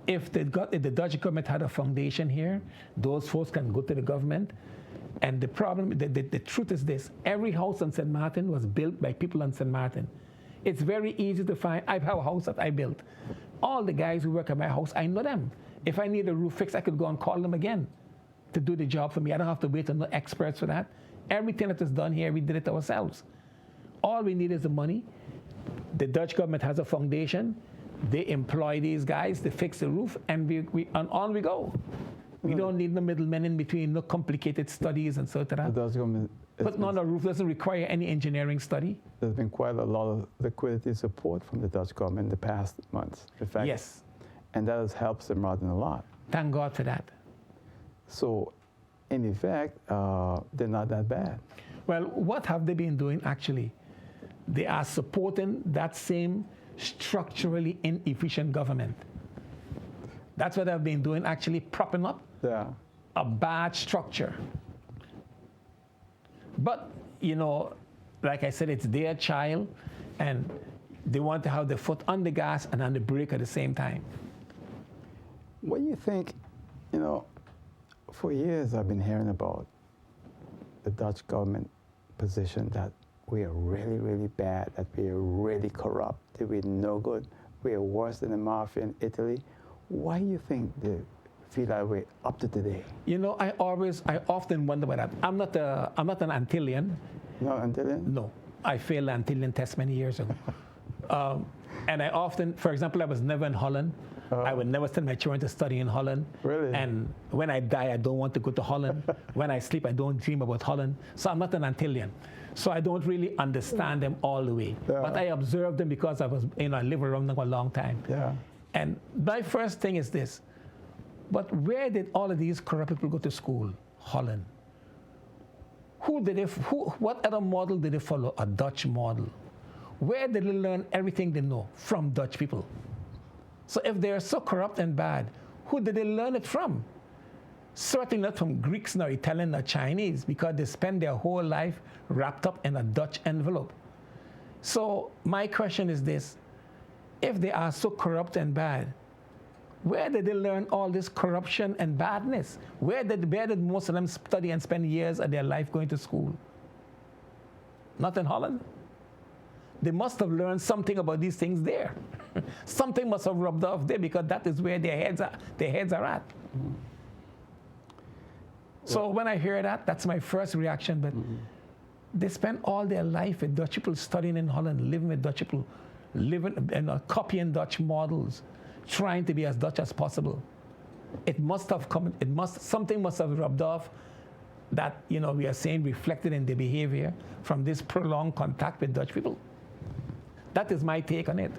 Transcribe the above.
if the Dutch government had a foundation here, those folks can go to the government. And the problem, the truth is this: every house on St. Maarten was built by people on St. Maarten. It's very easy to find. I have a house that I built. All the guys who work at my house, I know them. If I need a roof fix, I could go and call them again to do the job for me. I don't have to wait on the experts for that. Everything that is done here, we did it ourselves. All we need is the money. The Dutch government has a foundation. They employ these guys to fix the roof, and and on we go. We don't need no middlemen in between, no complicated studies and so on. The Dutch government, but no, a roof doesn't require any engineering study. There's been quite a lot of liquidity support from the Dutch government in the past months. In fact, yes. And that has helped St. Maarten a lot. Thank God for that. So, in effect, they're not that bad. Well, what have they been doing actually? They are supporting that same structurally inefficient government. That's what they've been doing, actually propping up a bad structure. But, like I said, it's their child, and they want to have the foot on the gas and on the brake at the same time. What do you think, for years I've been hearing about the Dutch government position that we are really, really bad, that we are really corrupt, that we're no good, we are worse than the mafia in Italy. Why do you think they feel that way up to today? I often wonder about that. I'm not an Antillian. Not Antillian? No. I failed the Antillian test many years ago. And I often, for example, I was never in Holland. I would never send my children to study in Holland. Really? And when I die, I don't want to go to Holland. When I sleep, I don't dream about Holland. So I'm not an Antillian. So I don't really understand them all the way. Yeah. But I observe them because I live around them for a long time. Yeah. And my first thing is this: but where did all of these corrupt people go to school? Holland. What other model did they follow? A Dutch model. Where did they learn everything they know? From Dutch people. So if they're so corrupt and bad, who did they learn it from? Certainly not from Greeks, nor Italian, nor Chinese, because they spend their whole life wrapped up in a Dutch envelope. So my question is this: if they are so corrupt and bad, where did they learn all this corruption and badness? Where did most of them study and spend years of their life going to school? Not in Holland. They must have learned something about these things there. Something must have rubbed off there, because that is where their heads are at. So when I hear that, that's my first reaction. But they spend all their life with Dutch people, studying in Holland, living with Dutch people, copying Dutch models, trying to be as Dutch as possible. Something must have rubbed off that, we are saying reflected in the behavior from this prolonged contact with Dutch people. That is my take on it.